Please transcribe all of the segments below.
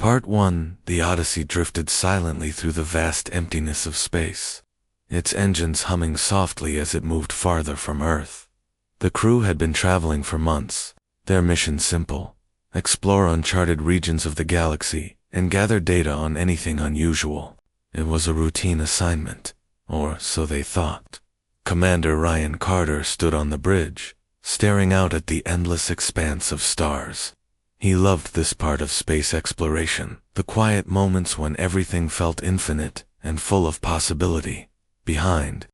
Part 1. The Odyssey drifted silently through the vast emptiness of space, its engines humming softly as it moved farther from Earth. The crew had been traveling for months, their mission simple: explore uncharted regions of the galaxy and gather data on anything unusual. It was a routine assignment, or so they thought. Commander Ryan Carter stood on the bridge, staring out at the endless expanse of stars. He loved this part of space exploration, the quiet moments when everything felt infinite and full of possibility. Behind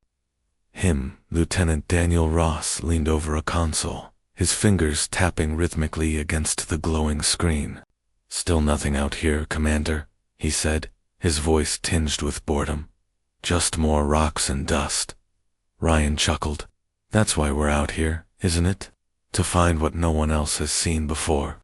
him, Lieutenant Daniel Ross leaned over a console, his fingers tapping rhythmically against the glowing screen. "Still nothing out here, Commander," he said, his voice tinged with boredom. "Just more rocks and dust." Ryan chuckled. "That's why we're out here, isn't it? To find what no one else has seen before."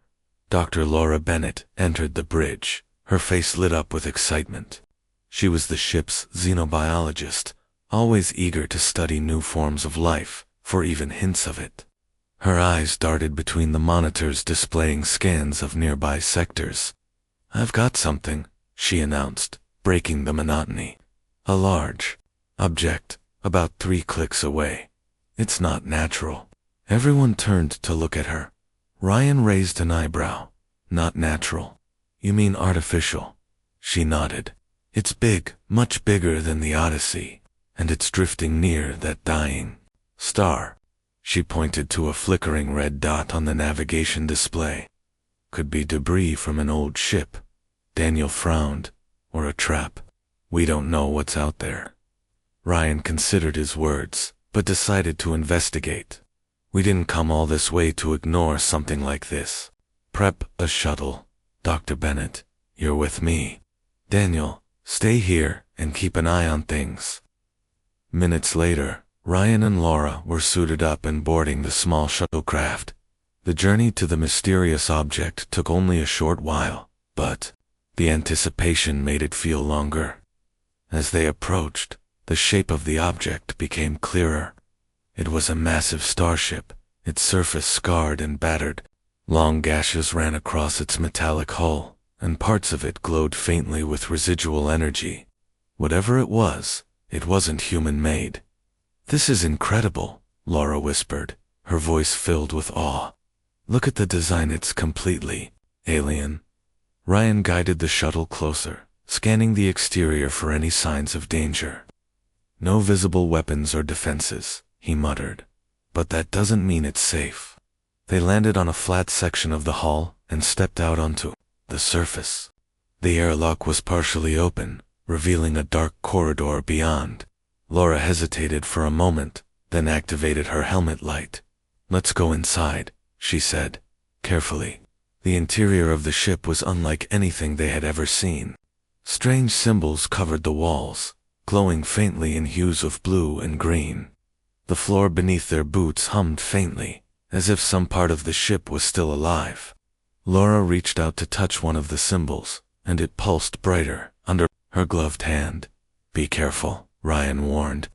Dr. Laura Bennett entered the bridge, her face lit up with excitement. She was the ship's xenobiologist, always eager to study new forms of life, for even hints of it. Her eyes darted between the monitors displaying scans of nearby sectors. "I've got something," she announced, breaking the monotony. "A large object, about 3 clicks away. It's not natural." Everyone turned to look at her. Ryan raised an eyebrow. "Not natural? You mean artificial?" She nodded. "It's big, much bigger than the Odyssey, and it's drifting near that dying star." She pointed to a flickering red dot on the navigation display. "Could be debris from an old ship." Daniel frowned. "Or a trap. We don't know what's out there." Ryan considered his words, but decided to investigate. "We didn't come all this way to ignore something like this. Prep a shuttle. Dr. Bennett, you're with me. Daniel, stay here and keep an eye on things." Minutes later, Ryan and Laura were suited up and boarding the small shuttlecraft. The journey to the mysterious object took only a short while, but the anticipation made it feel longer. As they approached, the shape of the object became clearer. It was a massive starship, its surface scarred and battered. Long gashes ran across its metallic hull, and parts of it glowed faintly with residual energy. Whatever it was, it wasn't human-made. "This is incredible," Laura whispered, her voice filled with awe. "Look at the design, it's completely alien." Ryan guided the shuttle closer, scanning the exterior for any signs of danger. "No visible weapons or defenses," he muttered. "But that doesn't mean it's safe." They landed on a flat section of the hull and stepped out onto the surface. The airlock was partially open, revealing a dark corridor beyond. Laura hesitated for a moment, then activated her helmet light. "Let's go inside," she said, carefully. The interior of the ship was unlike anything they had ever seen. Strange symbols covered the walls, glowing faintly in hues of blue and green. The floor beneath their boots hummed faintly, as if some part of the ship was still alive. Laura reached out to touch one of the symbols, and it pulsed brighter under her gloved hand. "Be careful," Ryan warned.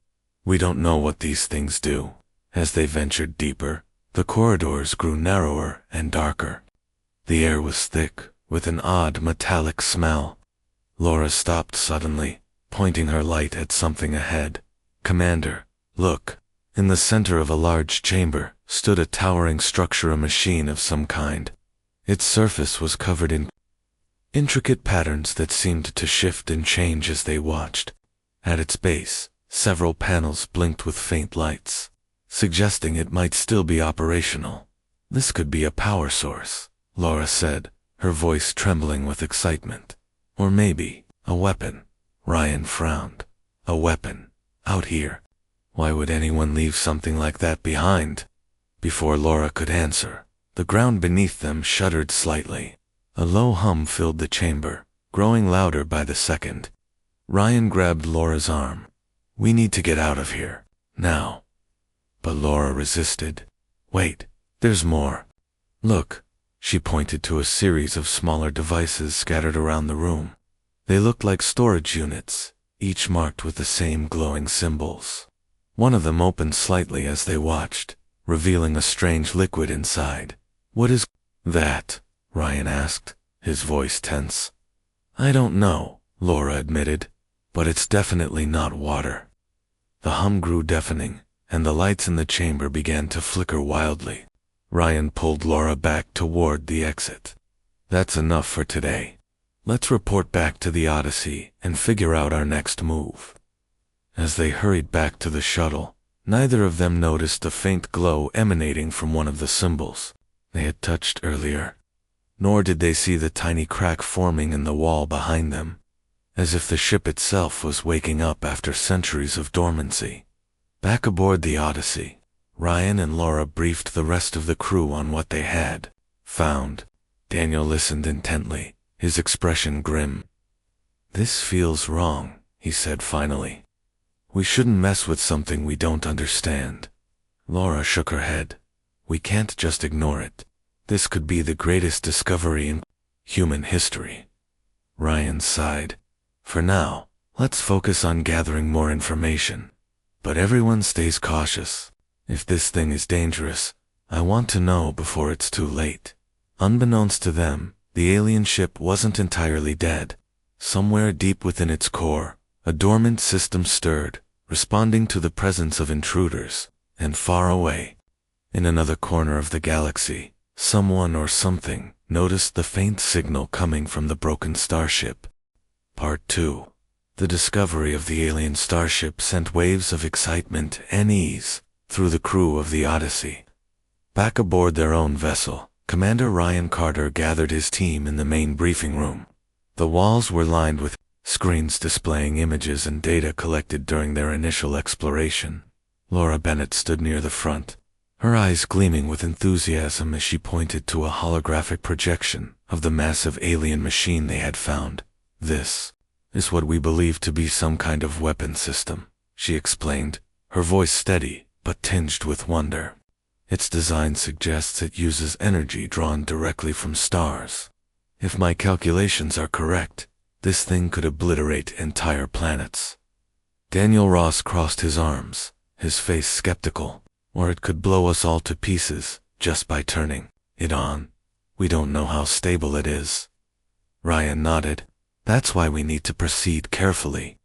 "We don't know what these things do." As they ventured deeper, the corridors grew narrower and darker. The air was thick, with an odd metallic smell. Laura stopped suddenly, pointing her light at something ahead. "Commander, look." In the center of a large chamber stood a towering structure, a machine of some kind. Its surface was covered in intricate patterns that seemed to shift and change as they watched. At its base, several panels blinked with faint lights, suggesting it might still be operational. "This could be a power source," Laura said, her voice trembling with excitement. "Or maybe a weapon." Ryan frowned. "A weapon? Out here? Why would anyone leave something like that behind?" Before Laura could answer, the ground beneath them shuddered slightly. A low hum filled the chamber, growing louder by the second. Ryan grabbed Laura's arm. "We need to get out of here, now." But Laura resisted. "Wait, there's more. Look." She pointed to a series of smaller devices scattered around the room. They looked like storage units, each marked with the same glowing symbols. One of them opened slightly as they watched, revealing a strange liquid inside. "What is that?" Ryan asked, his voice tense. I don't know, Laura admitted, but it's definitely not water. The hum grew deafening, and the lights in the chamber began to flicker wildly. Ryan pulled Laura back toward the exit. That's enough for today. Let's report back to the Odyssey and figure out our next move. As they hurried back to the shuttle, neither of them noticed the faint glow emanating from one of the symbols they had touched earlier. Nor did they see the tiny crack forming in the wall behind them, as if the ship itself was waking up after centuries of dormancy. Back aboard the Odyssey, Ryan and Laura briefed the rest of the crew on what they had found. Daniel listened intently, his expression grim. "This feels wrong," he said finally. "We shouldn't mess with something we don't understand." Laura shook her head. "We can't just ignore it. This could be the greatest discovery in human history." Ryan sighed. "For now, let's focus on gathering more information. But everyone stays cautious. If this thing is dangerous, I want to know before it's too late." Unbeknownst to them, the alien ship wasn't entirely dead. Somewhere deep within its core, a dormant system stirred, responding to the presence of intruders. And far away, in another corner of the galaxy, someone or something noticed the faint signal coming from the broken starship. Part 2. The discovery of the alien starship sent waves of excitement and ease through the crew of the Odyssey. Back aboard their own vessel, Commander Ryan Carter gathered his team in the main briefing room. The walls were lined with screens displaying images and data collected during their initial exploration. Laura Bennett stood near the front, her eyes gleaming with enthusiasm as she pointed to a holographic projection of the massive alien machine they had found. "This is what we believe to be some kind of weapon system," she explained, her voice steady but tinged with wonder. "Its design suggests it uses energy drawn directly from stars. If my calculations are correct, this thing could obliterate entire planets." Daniel Ross crossed his arms, his face skeptical. "Or it could blow us all to pieces just by turning it on. We don't know how stable it is." Ryan nodded. "That's why we need to proceed carefully.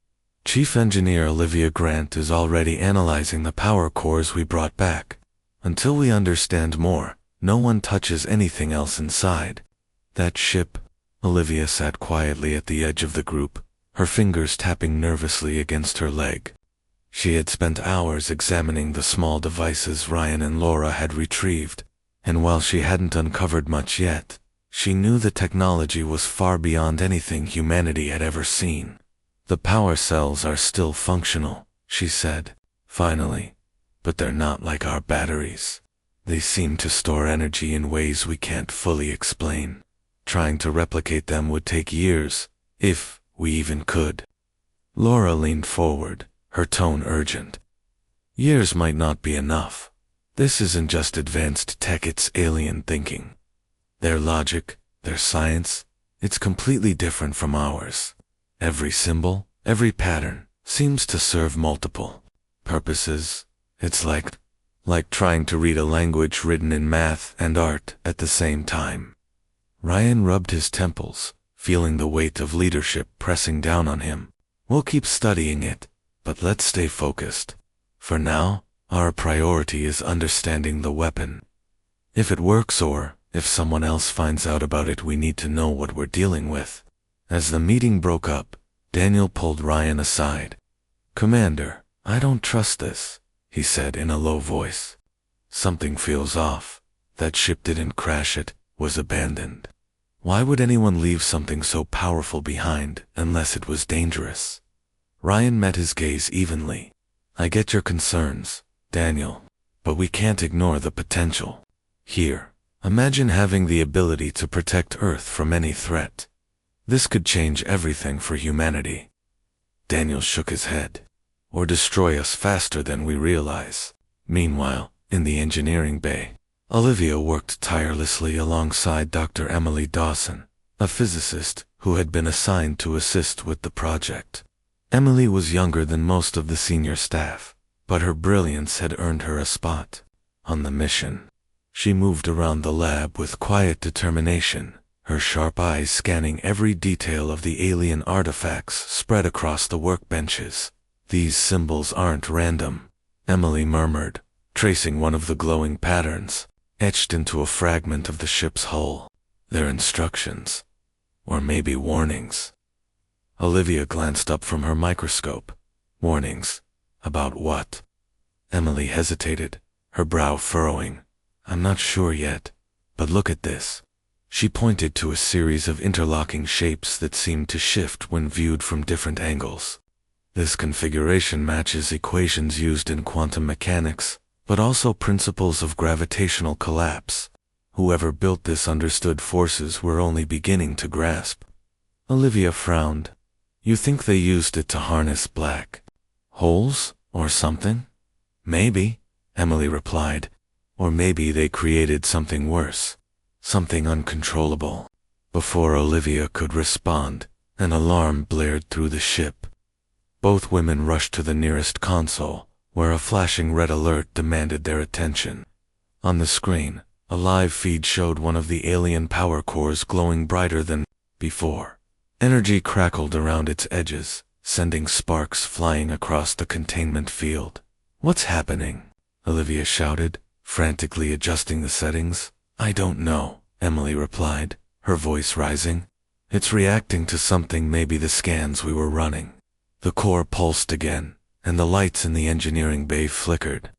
Chief Engineer Olivia Grant is already analyzing the power cores we brought back. Until we understand more, no one touches anything else inside. That ship." Olivia sat quietly at the edge of the group, her fingers tapping nervously against her leg. She had spent hours examining the small devices Ryan and Laura had retrieved, and while she hadn't uncovered much yet, she knew the technology was far beyond anything humanity had ever seen. "The power cells are still functional," she said, finally, "but they're not like our batteries. They seem to store energy in ways we can't fully explain. Trying to replicate them would take years, if we even could." Laura leaned forward, her tone urgent. "Years might not be enough. This isn't just advanced tech, it's alien thinking. Their logic, their science, it's completely different from ours. Every symbol, every pattern, seems to serve multiple purposes. It's like trying to read a language written in math and art at the same time." Ryan rubbed his temples, feeling the weight of leadership pressing down on him. "We'll keep studying it, but let's stay focused. For now, our priority is understanding the weapon. If it works or if someone else finds out about it, we need to know what we're dealing with." As the meeting broke up, Daniel pulled Ryan aside. "Commander, I don't trust this," he said in a low voice. "Something feels off. That ship didn't crash, it was abandoned. Why would anyone leave something so powerful behind unless it was dangerous?" Ryan met his gaze evenly. "I get your concerns, Daniel, but we can't ignore the potential. Here, imagine having the ability to protect Earth from any threat. This could change everything for humanity." Daniel shook his head. "Or destroy us faster than we realize." Meanwhile, in the engineering bay, Olivia worked tirelessly alongside Dr. Emily Dawson, a physicist who had been assigned to assist with the project. Emily was younger than most of the senior staff, but her brilliance had earned her a spot on the mission. She moved around the lab with quiet determination, her sharp eyes scanning every detail of the alien artifacts spread across the workbenches. "These symbols aren't random," Emily murmured, tracing one of the glowing patterns, etched into a fragment of the ship's hull. "They're instructions. Or maybe warnings." Olivia glanced up from her microscope. "Warnings? About what?" Emily hesitated, her brow furrowing. "I'm not sure yet, but look at this." She pointed to a series of interlocking shapes that seemed to shift when viewed from different angles. "This configuration matches equations used in quantum mechanics, but also principles of gravitational collapse. Whoever built this understood forces we're only beginning to grasp." Olivia frowned. "You think they used it to harness black holes or something?" "Maybe," Emily replied. "Or maybe they created something worse. Something uncontrollable." Before Olivia could respond, an alarm blared through the ship. Both women rushed to the nearest console, where a flashing red alert demanded their attention. On the screen, a live feed showed one of the alien power cores glowing brighter than before. Energy crackled around its edges, sending sparks flying across the containment field. "What's happening?" Olivia shouted, frantically adjusting the settings. "I don't know," Emily replied, her voice rising. "It's reacting to something, maybe the scans we were running." The core pulsed again, and the lights in the engineering bay flickered.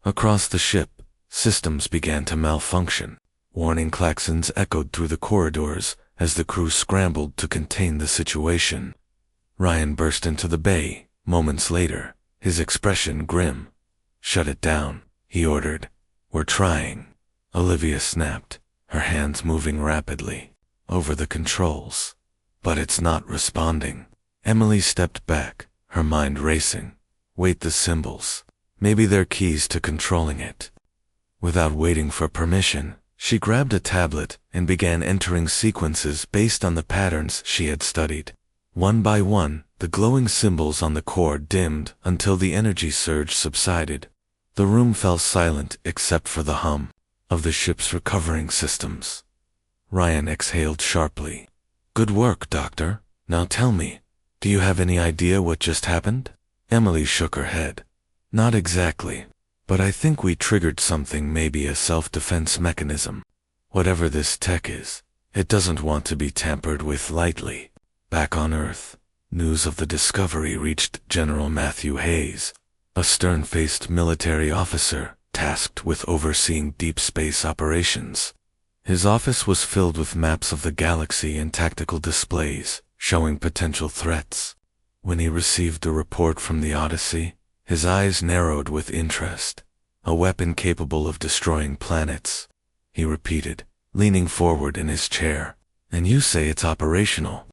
Across the ship, systems began to malfunction. Warning klaxons echoed through the corridors as the crew scrambled to contain the situation. Ryan burst into the bay, moments later, his expression grim. "Shut it down," he ordered. "We're trying." Olivia snapped, her hands moving rapidly over the controls. "But it's not responding." Emily stepped back, her mind racing. "Wait, the symbols. Maybe they're keys to controlling it." Without waiting for permission, she grabbed a tablet and began entering sequences based on the patterns she had studied. One by one, the glowing symbols on the core dimmed until the energy surge subsided. The room fell silent except for the hum of the ship's recovering systems. Ryan exhaled sharply. "Good work, Doctor. Now tell me, do you have any idea what just happened?" Emily shook her head. "Not exactly, but I think we triggered something, maybe a self-defense mechanism. Whatever this tech is, it doesn't want to be tampered with lightly." Back on Earth, news of the discovery reached General Matthew Hayes, a stern-faced military officer tasked with overseeing deep space operations. His office was filled with maps of the galaxy and tactical displays showing potential threats. When he received a report from the Odyssey, his eyes narrowed with interest. "A weapon capable of destroying planets," he repeated, leaning forward in his chair. "And you say it's operational?"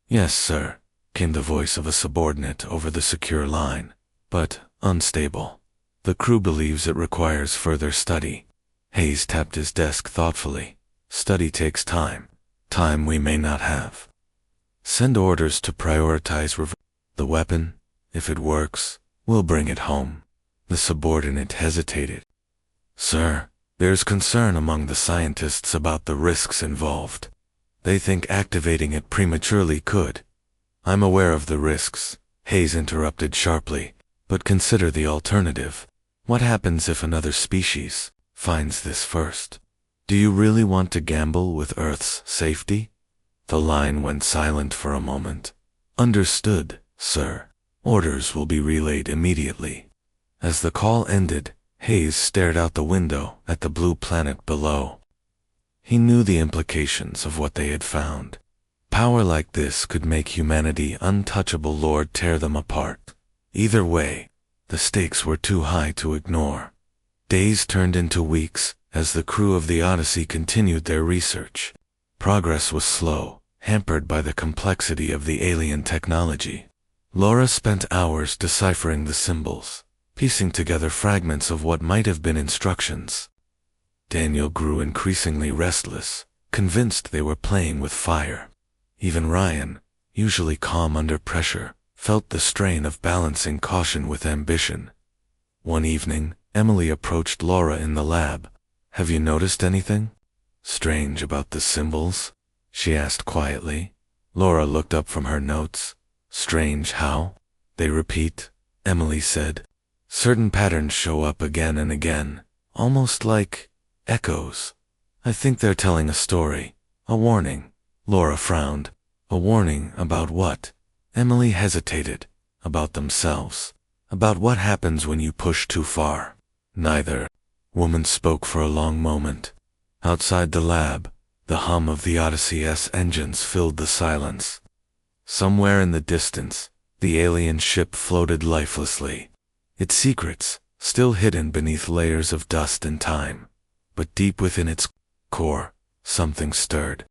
"Yes, sir," came the voice of a subordinate over the secure line. "But unstable. The crew believes it requires further study." Hayes tapped his desk thoughtfully. "Study takes time. Time we may not have. Send orders to prioritize the weapon. If it works, we'll bring it home." The subordinate hesitated. "Sir, there's concern among the scientists about the risks involved. They think activating it prematurely could." "I'm aware of the risks," Hayes interrupted sharply, "but consider the alternative. What happens if another species finds this first? Do you really want to gamble with Earth's safety?" The line went silent for a moment. "Understood, sir. Orders will be relayed immediately." As the call ended, Hayes stared out the window at the blue planet below. He knew the implications of what they had found. Power like this could make humanity untouchable. Lord, tear them apart. Either way, the stakes were too high to ignore. Days turned into weeks as the crew of the Odyssey continued their research. Progress was slow, hampered by the complexity of the alien technology. Laura spent hours deciphering the symbols, piecing together fragments of what might have been instructions. Daniel grew increasingly restless, convinced they were playing with fire. Even Ryan, usually calm under pressure, felt the strain of balancing caution with ambition. One evening, Emily approached Laura in the lab. "Have you noticed anything strange about the symbols?" she asked quietly. Laura looked up from her notes. Strange how they repeat, Emily said. Certain patterns show up again and again, almost like echoes. I think they're telling a story, a warning. Laura frowned. A warning about what? Emily hesitated. About themselves. About what happens when you push too far. Neither. Woman spoke for a long moment. Outside the lab, the hum of the Odyssey's engines filled the silence. Somewhere in the distance, the alien ship floated lifelessly. Its secrets, still hidden beneath layers of dust and time. But deep within its core, something stirred.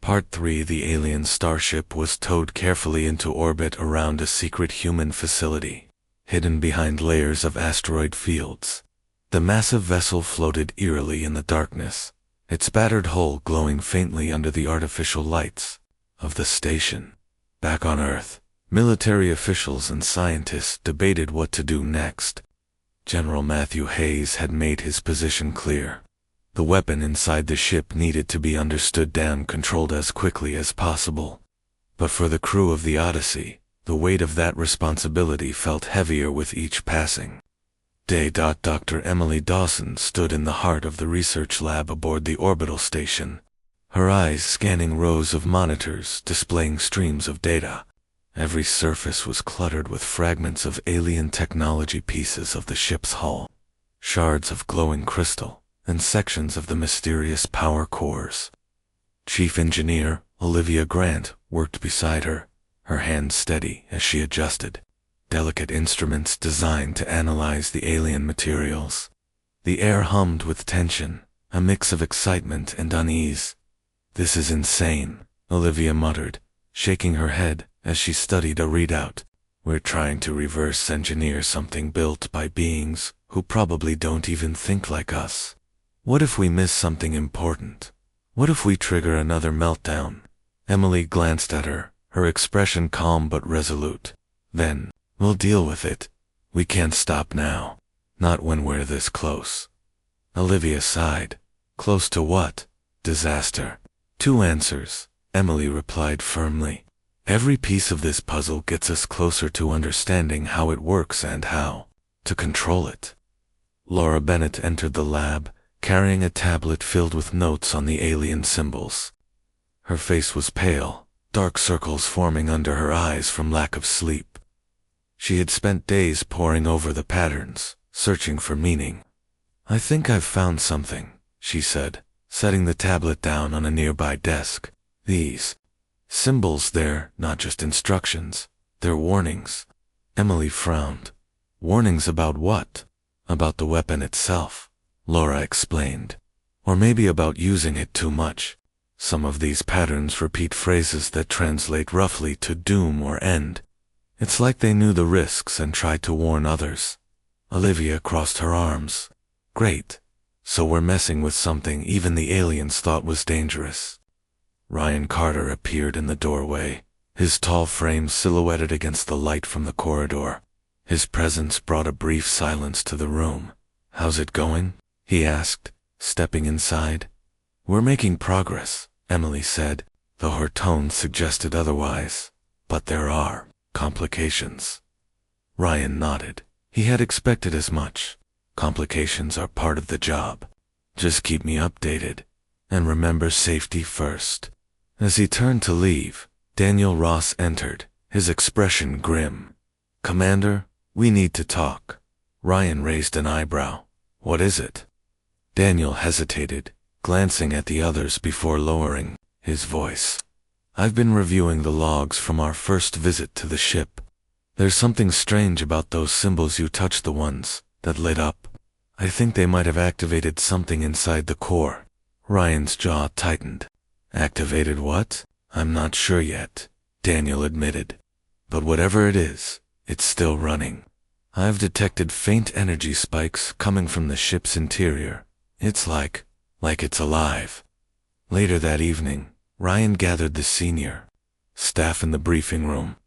Part 3. The alien starship was towed carefully into orbit around a secret human facility, hidden behind layers of asteroid fields. The massive vessel floated eerily in the darkness, its battered hull glowing faintly under the artificial lights of the station. Back on Earth, military officials and scientists debated what to do next. General Matthew Hayes had made his position clear. The weapon inside the ship needed to be understood and controlled as quickly as possible. But for the crew of the Odyssey, the weight of that responsibility felt heavier with each passing day. Dr. Emily Dawson stood in the heart of the research lab aboard the orbital station, her eyes scanning rows of monitors displaying streams of data. Every surface was cluttered with fragments of alien technology, pieces of the ship's hull, shards of glowing crystal, and sections of the mysterious power cores. Chief Engineer Olivia Grant worked beside her, her hands steady as she adjusted delicate instruments designed to analyze the alien materials. The air hummed with tension, a mix of excitement and unease. This is insane, Olivia muttered, shaking her head as she studied a readout. We're trying to reverse engineer something built by beings who probably don't even think like us. What if we miss something important? What if we trigger another meltdown? Emily glanced at her, her expression calm but resolute. Then, we'll deal with it. We can't stop now. Not when we're this close. Olivia sighed. Close to what? Disaster. 2 answers, Emily replied firmly. Every piece of this puzzle gets us closer to understanding how it works and how to control it. Laura Bennett entered the lab, carrying a tablet filled with notes on the alien symbols. Her face was pale, dark circles forming under her eyes from lack of sleep. She had spent days poring over the patterns, searching for meaning. I think I've found something, she said, setting the tablet down on a nearby desk. These symbols, they're not just instructions, they're warnings. Emily frowned. Warnings about what? About the weapon itself, Laura explained. Or maybe about using it too much. Some of these patterns repeat phrases that translate roughly to doom or end. It's like they knew the risks and tried to warn others. Olivia crossed her arms. Great. So we're messing with something even the aliens thought was dangerous. Ryan Carter appeared in the doorway, his tall frame silhouetted against the light from the corridor. His presence brought a brief silence to the room. How's it going? He asked, stepping inside. We're making progress, Emily said, though her tone suggested otherwise. But there are complications. Ryan nodded. He had expected as much. Complications are part of the job. Just keep me updated. And remember safety first. As he turned to leave, Daniel Ross entered, his expression grim. Commander, we need to talk. Ryan raised an eyebrow. What is it? Daniel hesitated, glancing at the others before lowering his voice. I've been reviewing the logs from our first visit to the ship. There's something strange about those symbols you touched, the ones that lit up. I think they might have activated something inside the core. Ryan's jaw tightened. Activated what? I'm not sure yet, Daniel admitted. But whatever it is, it's still running. I've detected faint energy spikes coming from the ship's interior. It's like it's alive. Later that evening, Ryan gathered the senior staff in the briefing room.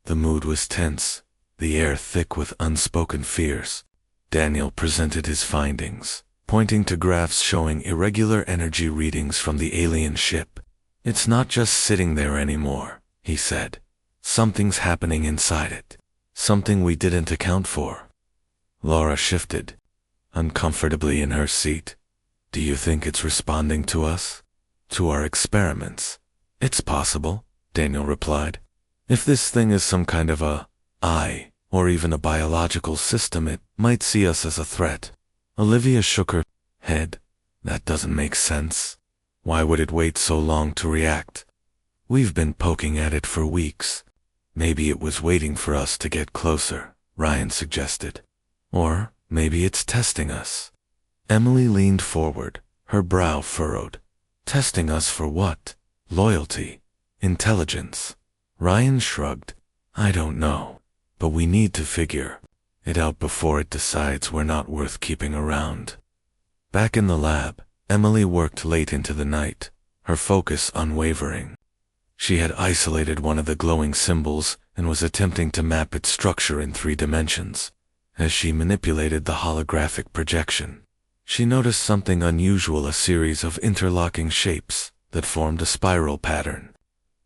The mood was tense, the air thick with unspoken fears. Daniel presented his findings, pointing to graphs showing irregular energy readings from the alien ship. It's not just sitting there anymore, he said. Something's happening inside it. Something we didn't account for. Laura shifted uncomfortably in her seat. Do you think it's responding to us? To our experiments? It's possible, Daniel replied. If this thing is some kind of a eye, or even a biological system, it might see us as a threat. Olivia shook her head. That doesn't make sense. Why would it wait so long to react? We've been poking at it for weeks. Maybe it was waiting for us to get closer, Ryan suggested. Or maybe it's testing us. Emily leaned forward, her brow furrowed. Testing us for what? Loyalty? Intelligence? Ryan shrugged. I don't know, but we need to figure it out before it decides we're not worth keeping around. Back in the lab, Emily worked late into the night, her focus unwavering. She had isolated one of the glowing symbols and was attempting to map its structure in 3 dimensions. As she manipulated the holographic projection, she noticed something unusual, a series of interlocking shapes that formed a spiral pattern.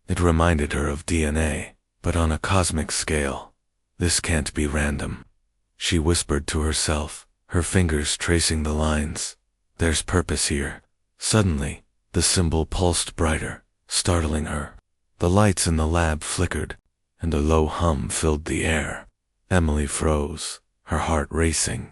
It reminded her of DNA, but on a cosmic scale. This can't be random, she whispered to herself, her fingers tracing the lines. There's purpose here. Suddenly, the symbol pulsed brighter, startling her. The lights in the lab flickered, and a low hum filled the air. Emily froze, her heart racing.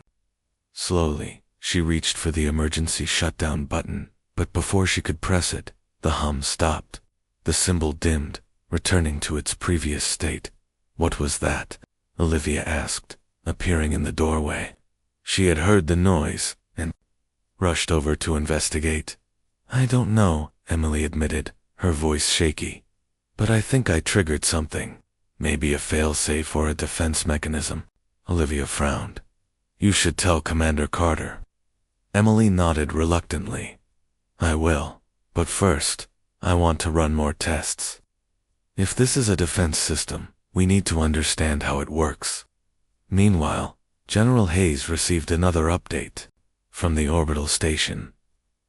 Slowly, she reached for the emergency shutdown button, but before she could press it, the hum stopped. The symbol dimmed, returning to its previous state. What was that? Olivia asked, appearing in the doorway. She had heard the noise, and rushed over to investigate. I don't know, Emily admitted, her voice shaky. But I think I triggered something. Maybe a failsafe or a defense mechanism. Olivia frowned. You should tell Commander Carter. Emily nodded reluctantly. I will, but first, I want to run more tests. If this is a defense system, we need to understand how it works. Meanwhile, General Hayes received another update from the orbital station.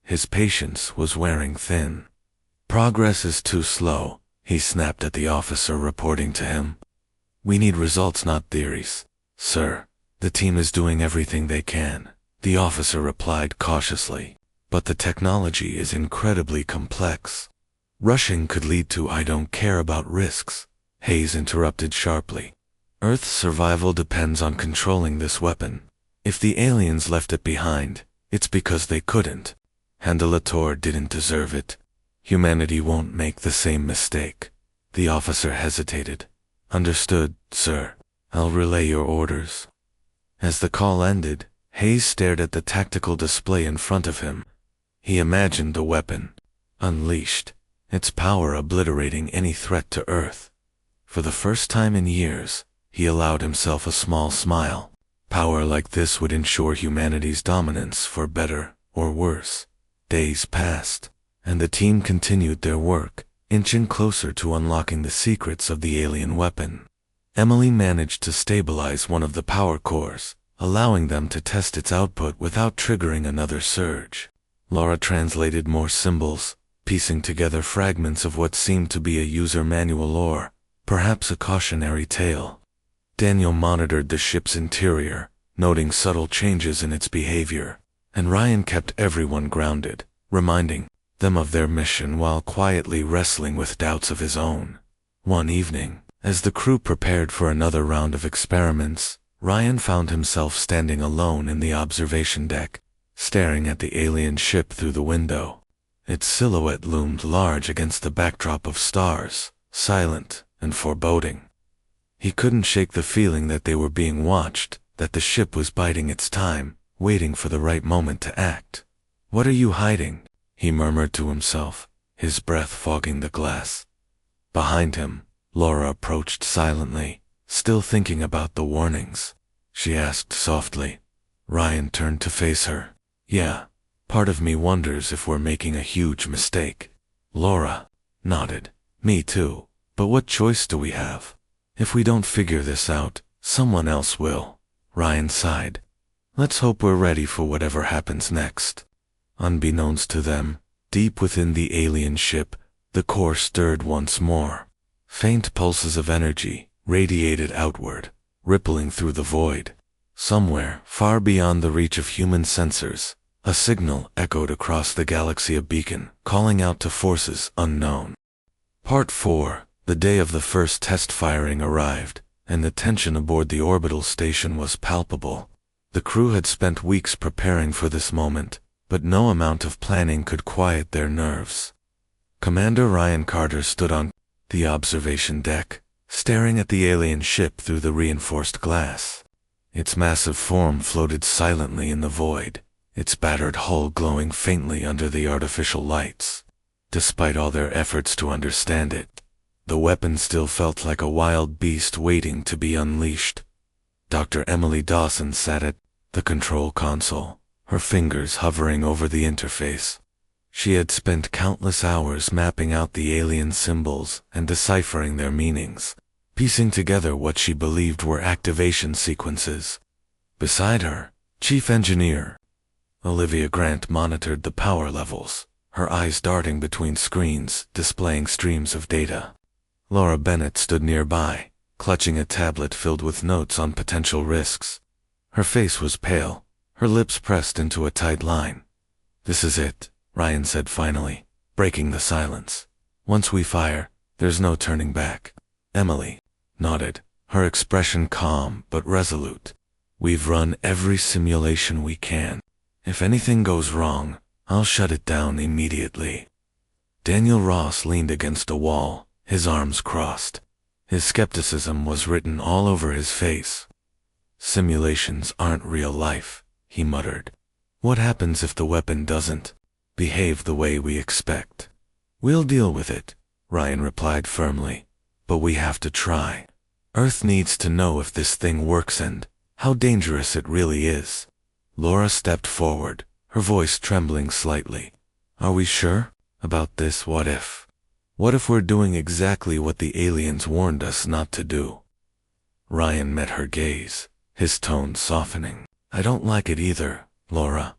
His patience was wearing thin. Progress is too slow, he snapped at the officer reporting to him. We need results, not theories. Sir, the team is doing everything they can, the officer replied cautiously. But the technology is incredibly complex. Rushing could lead to I don't care about risks, Hayes interrupted sharply. Earth's survival depends on controlling this weapon. If the aliens left it behind, it's because they couldn't. Handelator didn't deserve it. Humanity won't make the same mistake. The officer hesitated. Understood, sir. I'll relay your orders. As the call ended, Hayes stared at the tactical display in front of him. He imagined the weapon, unleashed, its power obliterating any threat to Earth. For the first time in years, he allowed himself a small smile. Power like this would ensure humanity's dominance for better or worse. Days passed, and the team continued their work, inching closer to unlocking the secrets of the alien weapon. Emily managed to stabilize one of the power cores, allowing them to test its output without triggering another surge. Laura translated more symbols, piecing together fragments of what seemed to be a user manual or, perhaps, a cautionary tale. Daniel monitored the ship's interior, noting subtle changes in its behavior, and Ryan kept everyone grounded, reminding them of their mission while quietly wrestling with doubts of his own. One evening, as the crew prepared for another round of experiments, Ryan found himself standing alone in the observation deck, staring at the alien ship through the window. Its silhouette loomed large against the backdrop of stars, silent and foreboding. He couldn't shake the feeling that they were being watched, that the ship was biding its time, waiting for the right moment to act. What are you hiding? He murmured to himself, his breath fogging the glass. Behind him, Laura approached silently, still thinking about the warnings. She asked softly. Ryan turned to face her. Yeah, part of me wonders if we're making a huge mistake. Laura nodded. Me too, but what choice do we have? If we don't figure this out, someone else will. Ryan sighed. Let's hope we're ready for whatever happens next. Unbeknownst to them, deep within the alien ship, The core stirred once more. Faint pulses of energy radiated outward, rippling through the void. Somewhere, far beyond the reach of human sensors, a signal echoed across the galaxy, a beacon, calling out to forces unknown. Part 4. The day of the first test firing arrived, and the tension aboard the orbital station was palpable. The crew had spent weeks preparing for this moment, but no amount of planning could quiet their nerves. Commander Ryan Carter stood on the observation deck, staring at the alien ship through the reinforced glass. Its massive form floated silently in the void, its battered hull glowing faintly under the artificial lights. Despite all their efforts to understand it, the weapon still felt like a wild beast waiting to be unleashed. Dr. Emily Dawson sat at the control console, her fingers hovering over the interface. She had spent countless hours mapping out the alien symbols and deciphering their meanings, piecing together what she believed were activation sequences. Beside her, Chief Engineer Olivia Grant monitored the power levels, her eyes darting between screens, displaying streams of data. Laura Bennett stood nearby, clutching a tablet filled with notes on potential risks. Her face was pale, her lips pressed into a tight line. "This is it," Ryan said finally, breaking the silence. "Once we fire, there's no turning back." Emily nodded, her expression calm but resolute. "We've run every simulation we can. If anything goes wrong, I'll shut it down immediately." Daniel Ross leaned against a wall, his arms crossed. His skepticism was written all over his face. "Simulations aren't real life," he muttered. "What happens if the weapon doesn't behave the way we expect?" "We'll deal with it," Ryan replied firmly. "But we have to try. Earth needs to know if this thing works and how dangerous it really is." Laura stepped forward, her voice trembling slightly. "Are we sure about this? What if? What if we're doing exactly what the aliens warned us not to do?" Ryan met her gaze, his tone softening. "I don't like it either, Laura.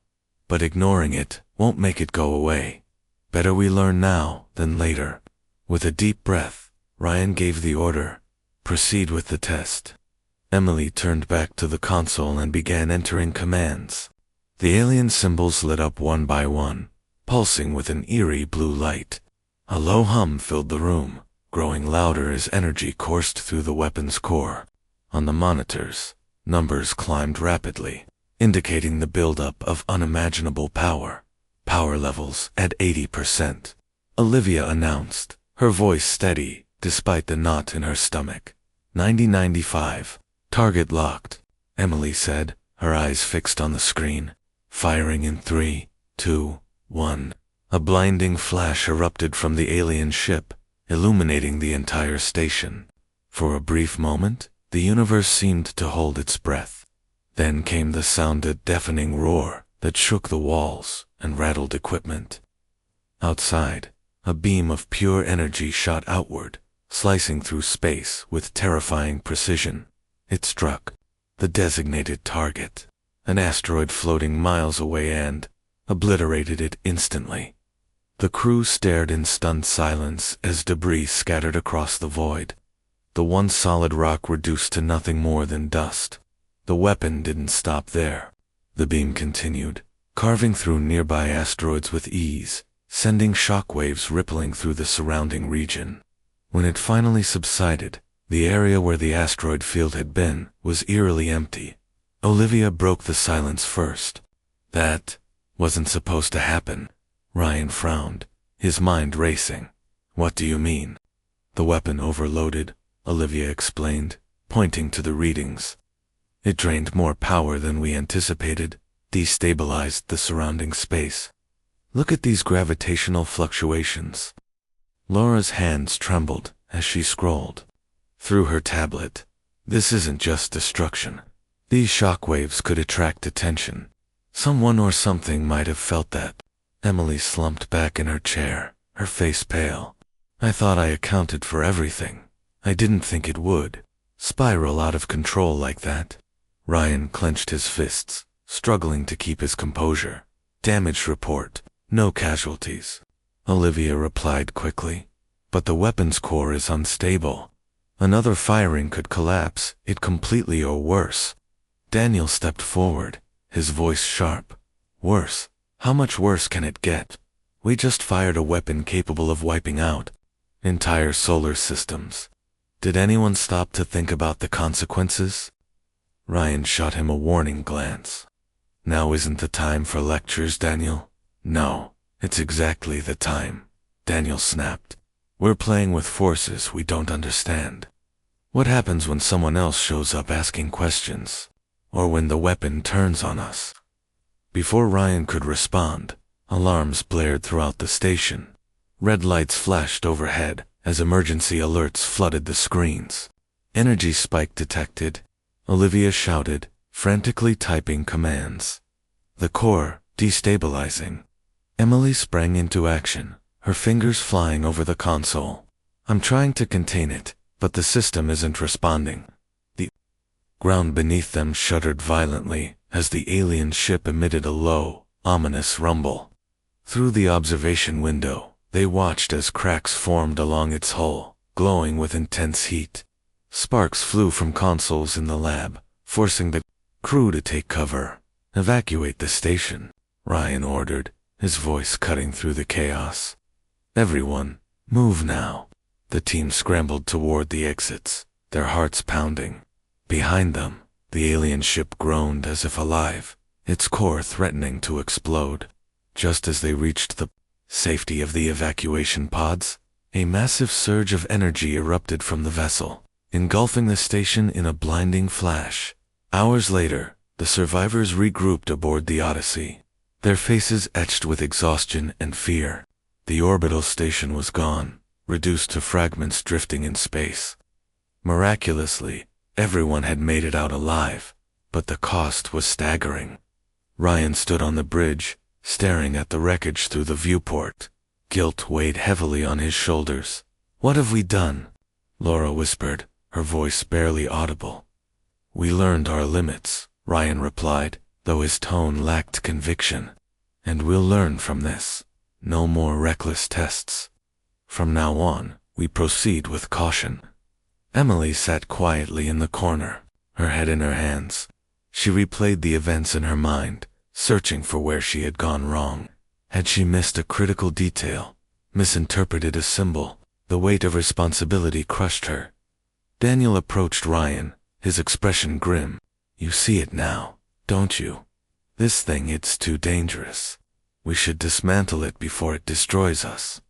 But ignoring it won't make it go away. Better we learn now than later." With a deep breath, Ryan gave the order, "Proceed with the test." Emily turned back to the console and began entering commands. The alien symbols lit up one by one, pulsing with an eerie blue light. A low hum filled the room, growing louder as energy coursed through the weapon's core. On the monitors, numbers climbed rapidly, indicating the buildup of unimaginable power. "Power levels at 80%. Olivia announced, her voice steady despite the knot in her stomach. 90-95. "Target locked," Emily said, her eyes fixed on the screen. "Firing in 3, 2, 1. A blinding flash erupted from the alien ship, illuminating the entire station. For a brief moment, the universe seemed to hold its breath. Then came the sound, a deafening roar that shook the walls and rattled equipment. Outside, a beam of pure energy shot outward, slicing through space with terrifying precision. It struck the designated target, an asteroid floating miles away, and obliterated it instantly. The crew stared in stunned silence as debris scattered across the void. The one solid rock reduced to nothing more than dust. The weapon didn't stop there. The beam continued, carving through nearby asteroids with ease, sending shockwaves rippling through the surrounding region. When it finally subsided, the area where the asteroid field had been was eerily empty. Olivia broke the silence first. "That wasn't supposed to happen." Ryan frowned, his mind racing. "What do you mean?" "The weapon overloaded," Olivia explained, pointing to the readings. "It drained more power than we anticipated, destabilized the surrounding space. Look at these gravitational fluctuations." Laura's hands trembled as she scrolled through her tablet. "This isn't just destruction. These shockwaves could attract attention. Someone or something might have felt that." Emily slumped back in her chair, her face pale. "I thought I accounted for everything. I didn't think it would spiral out of control like that." Ryan clenched his fists, struggling to keep his composure. "Damage report. No casualties." Olivia replied quickly. But the weapons core is unstable. Another firing could collapse it completely or worse. Daniel stepped forward, his voice sharp. Worse? How much worse can it get? We just fired a weapon capable of wiping out entire solar systems. Did anyone stop to think about the consequences? Ryan shot him a warning glance. Now isn't the time for lectures, Daniel? No, it's exactly the time, Daniel snapped. We're playing with forces we don't understand. What happens when someone else shows up asking questions? Or when the weapon turns on us? Before Ryan could respond, alarms blared throughout the station. Red lights flashed overhead as emergency alerts flooded the screens. Energy spike detected, Olivia shouted, frantically typing commands. The core, destabilizing. Emily sprang into action, her fingers flying over the console. I'm trying to contain it, but the system isn't responding. The ground beneath them shuddered violently as the alien ship emitted a low, ominous rumble. Through the observation window, they watched as cracks formed along its hull, glowing with intense heat. Sparks flew from consoles in the lab, forcing the crew to take cover. Evacuate the station, Ryan ordered, his voice cutting through the chaos. Everyone, move now. The team scrambled toward the exits, their hearts pounding. Behind them, the alien ship groaned as if alive, its core threatening to explode. Just as they reached the safety of the evacuation pods, a massive surge of energy erupted from the vessel, engulfing the station in a blinding flash. Hours later, the survivors regrouped aboard the Odyssey, their faces etched with exhaustion and fear. The orbital station was gone, reduced to fragments drifting in space. Miraculously, everyone had made it out alive, but the cost was staggering. Ryan stood on the bridge, staring at the wreckage through the viewport. Guilt weighed heavily on his shoulders. What have we done? Laura whispered, her voice barely audible. We learned our limits, Ryan replied, though his tone lacked conviction. And we'll learn from this. No more reckless tests. From now on, we proceed with caution. Emily sat quietly in the corner, her head in her hands. She replayed the events in her mind, searching for where she had gone wrong. Had she missed a critical detail, misinterpreted a symbol? The weight of responsibility crushed her. Daniel approached Ryan, his expression grim. You see it now, don't you? This thing, it's too dangerous. We should dismantle it before it destroys us.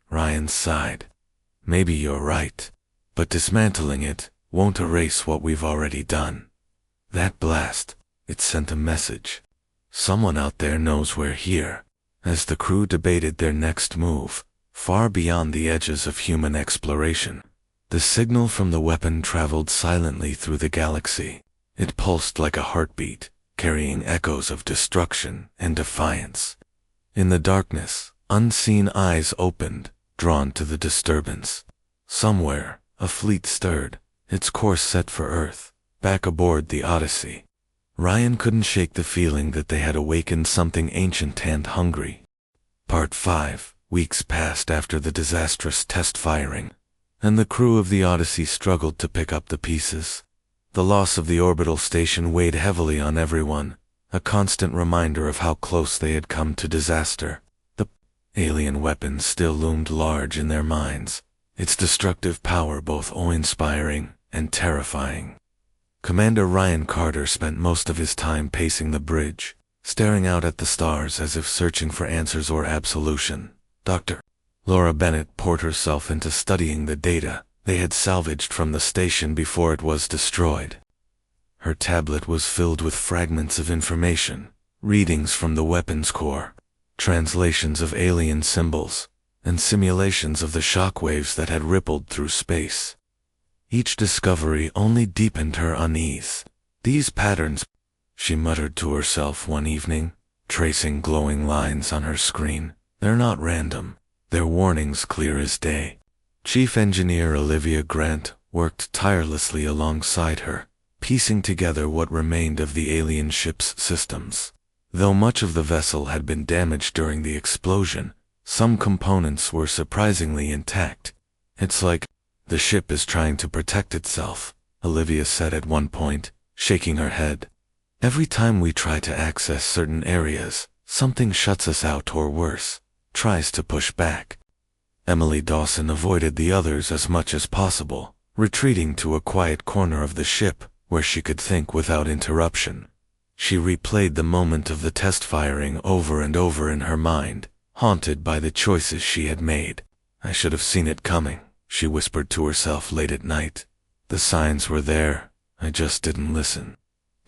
Ryan sighed. Maybe you're right, but dismantling it won't erase what we've already done. That blast, it sent a message. Someone out there knows we're here. As the crew debated their next move, far beyond the edges of human exploration, the signal from the weapon traveled silently through the galaxy. It pulsed like a heartbeat, carrying echoes of destruction and defiance. In the darkness, unseen eyes opened, drawn to the disturbance. Somewhere, a fleet stirred, its course set for Earth, back aboard the Odyssey. Ryan couldn't shake the feeling that they had awakened something ancient and hungry. Part 5. Weeks passed after the disastrous test firing, and the crew of the Odyssey struggled to pick up the pieces. The loss of the orbital station weighed heavily on everyone, a constant reminder of how close they had come to disaster. The alien weapon still loomed large in their minds, its destructive power both awe-inspiring and terrifying. Commander Ryan Carter spent most of his time pacing the bridge, staring out at the stars as if searching for answers or absolution. Dr. Laura Bennett poured herself into studying the data they had salvaged from the station before it was destroyed. Her tablet was filled with fragments of information, readings from the weapons core, translations of alien symbols, and simulations of the shockwaves that had rippled through space. Each discovery only deepened her unease. These patterns, she muttered to herself one evening, tracing glowing lines on her screen, they're not random. They're warnings clear as day. Chief Engineer Olivia Grant worked tirelessly alongside her, piecing together what remained of the alien ship's systems. Though much of the vessel had been damaged during the explosion, Some components were surprisingly intact. "It's like the ship is trying to protect itself," Olivia said at one point, shaking her head. "Every time we try to access certain areas, something shuts us out or worse, tries to push back." Emily Dawson avoided the others as much as possible, retreating to a quiet corner of the ship where she could think without interruption. She replayed the moment of the test firing over and over in her mind, haunted by the choices she had made. "I should have seen it coming," she whispered to herself late at night. "The signs were there, I just didn't listen."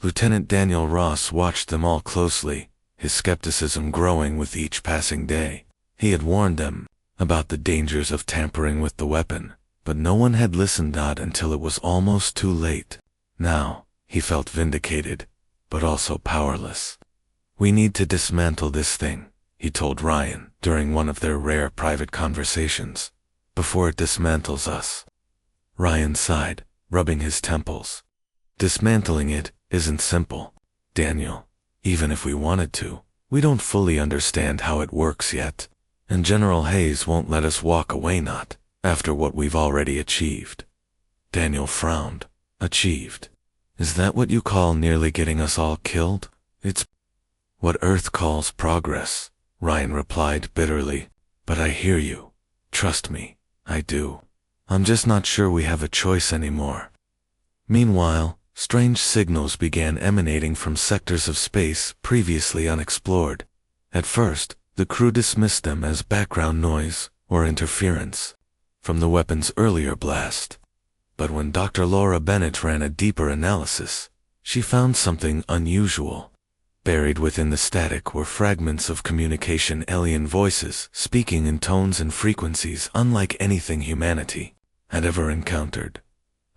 Lieutenant Daniel Ross watched them all closely, his skepticism growing with each passing day. He had warned them about the dangers of tampering with the weapon, but no one had listened, not until it was almost too late. Now, he felt vindicated, but also powerless. "We need to dismantle this thing," he told Ryan during one of their rare private conversations, "before it dismantles us." Ryan sighed, rubbing his temples. "Dismantling it isn't simple, Daniel. Even if we wanted to, we don't fully understand how it works yet. And General Hayes won't let us walk away, not after what we've already achieved." Daniel frowned. "Achieved? Is that what you call nearly getting us all killed?" "It's what Earth calls progress," Ryan replied bitterly. "But I hear you. Trust me, I do. I'm just not sure we have a choice anymore." Meanwhile, strange signals began emanating from sectors of space previously unexplored. At first, the crew dismissed them as background noise or interference from the weapon's earlier blast. But when Dr. Laura Bennett ran a deeper analysis, she found something unusual. Buried within the static were fragments of communication, alien voices speaking in tones and frequencies unlike anything humanity had ever encountered.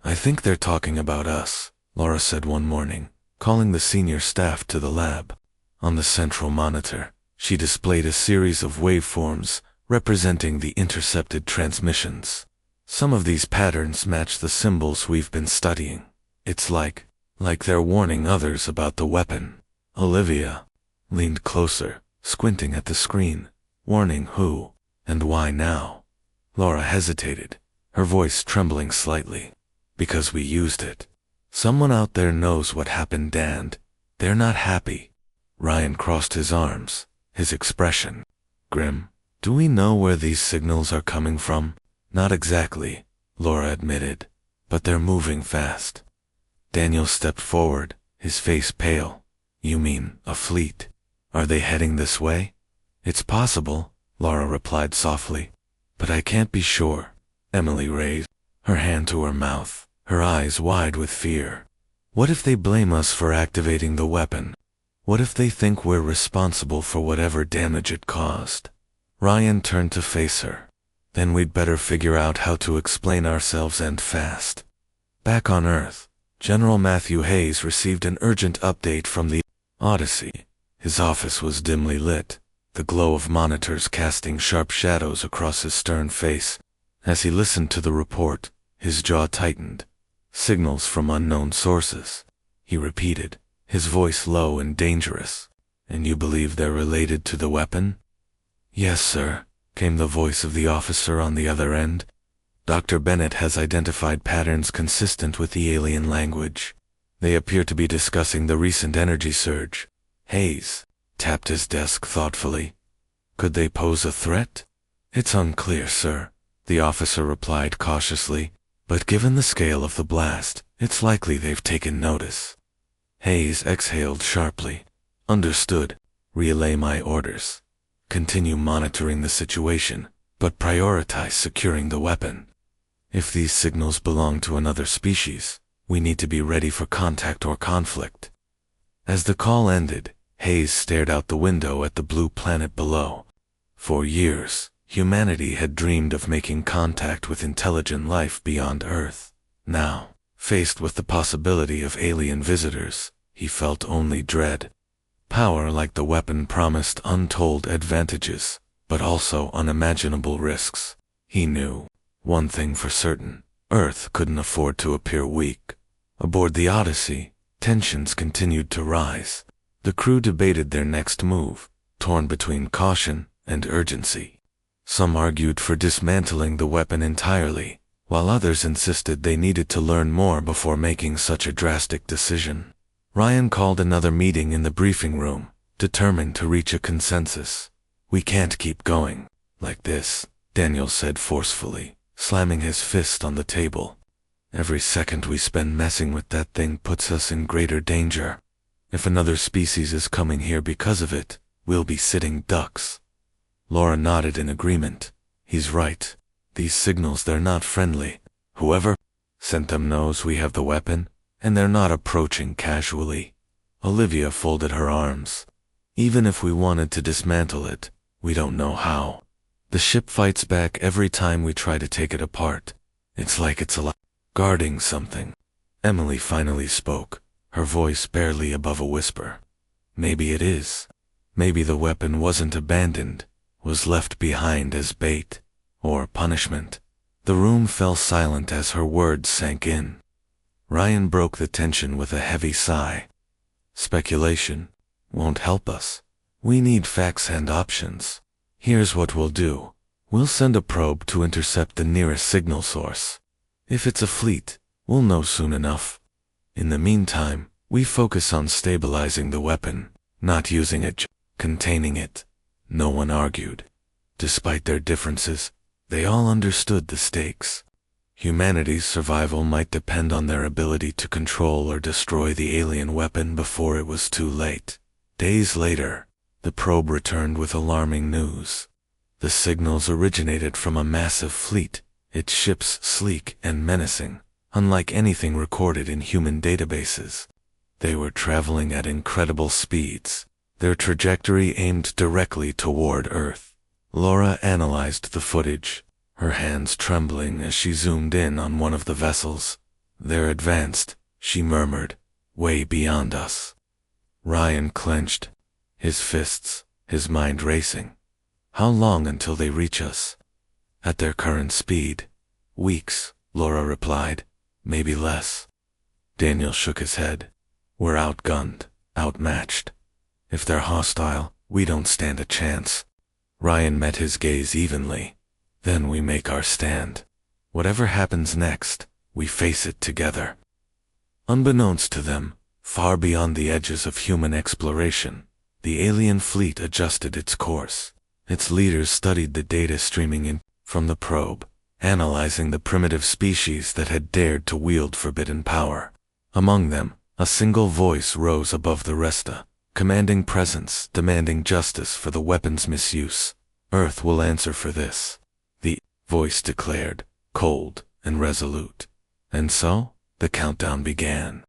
"I think they're talking about us," Laura said one morning, calling the senior staff to the lab. On the central monitor, she displayed a series of waveforms representing the intercepted transmissions. "Some of these patterns match the symbols we've been studying. It's like they're warning others about the weapon." Olivia leaned closer, squinting at the screen. "Warning who? And why now?" Laura hesitated, her voice trembling slightly. "Because we used it. Someone out there knows what happened, and they're not happy." Ryan crossed his arms, his expression grim. "Do we know where these signals are coming from?" "Not exactly," Laura admitted, "but they're moving fast." Daniel stepped forward, his face pale. "You mean a fleet? Are they heading this way?" "It's possible," Laura replied softly, "but I can't be sure." Emily raised her hand to her mouth, her eyes wide with fear. "What if they blame us for activating the weapon? What if they think we're responsible for whatever damage it caused?" Ryan turned to face her. "Then we'd better figure out how to explain ourselves, and fast." Back on Earth, General Matthew Hayes received an urgent update from the Odyssey. His office was dimly lit, the glow of monitors casting sharp shadows across his stern face. As he listened to the report, his jaw tightened. "Signals from unknown sources," he repeated, his voice low and dangerous. "And you believe they're related to the weapon?" "Yes, sir," came the voice of the officer on the other end. "Dr. Bennett has identified patterns consistent with the alien language. They appear to be discussing the recent energy surge." Hayes tapped his desk thoughtfully. "Could they pose a threat?" "It's unclear, sir," the officer replied cautiously, "but given the scale of the blast, it's likely they've taken notice." Hayes exhaled sharply. "Understood. Relay my orders. Continue monitoring the situation, but prioritize securing the weapon. If these signals belong to another species, we need to be ready for contact or conflict." As the call ended, Hayes stared out the window at the blue planet below. For years, humanity had dreamed of making contact with intelligent life beyond Earth. Now, faced with the possibility of alien visitors, he felt only dread. Power like the weapon promised untold advantages, but also unimaginable risks. He knew one thing for certain: Earth couldn't afford to appear weak. Aboard the Odyssey, tensions continued to rise. The crew debated their next move, torn between caution and urgency. Some argued for dismantling the weapon entirely, while others insisted they needed to learn more before making such a drastic decision. Ryan called another meeting in the briefing room, determined to reach a consensus. "We can't keep going like this," Daniel said forcefully, slamming his fist on the table. "Every second we spend messing with that thing puts us in greater danger. If another species is coming here because of it, we'll be sitting ducks." Laura nodded in agreement. "He's right. These signals, they're not friendly. Whoever sent them knows we have the weapon, and they're not approaching casually." Olivia folded her arms. "Even if we wanted to dismantle it, we don't know how. The ship fights back every time we try to take it apart. It's like it's guarding something." Emily finally spoke, her voice barely above a whisper. "Maybe it is. Maybe the weapon wasn't abandoned, was left behind as bait, or punishment." The room fell silent as her words sank in. Ryan broke the tension with a heavy sigh. "Speculation won't help us. We need facts and options. Here's what we'll do. We'll send a probe to intercept the nearest signal source. If it's a fleet, we'll know soon enough. In the meantime, we focus on stabilizing the weapon, not using it, containing it." No one argued. Despite their differences, they all understood the stakes. Humanity's survival might depend on their ability to control or destroy the alien weapon before it was too late. Days later, the probe returned with alarming news. The signals originated from a massive fleet, its ships sleek and menacing, unlike anything recorded in human databases. They were traveling at incredible speeds, their trajectory aimed directly toward Earth. Laura analyzed the footage, her hands trembling as she zoomed in on one of the vessels. "They're advanced," she murmured, "way beyond us." Ryan clenched, his fists, his mind racing. "How long until they reach us?" "At their current speed, weeks," Laura replied. "Maybe less." Daniel shook his head. "We're outgunned, outmatched. If they're hostile, we don't stand a chance." Ryan met his gaze evenly. "Then we make our stand. Whatever happens next, we face it together." Unbeknownst to them, far beyond the edges of human exploration, the alien fleet adjusted its course. Its leaders studied the data streaming in from the probe, analyzing the primitive species that had dared to wield forbidden power. Among them, a single voice rose above the rest, a commanding presence demanding justice for the weapon's misuse. "Earth will answer for this," the voice declared, cold and resolute. And so, the countdown began.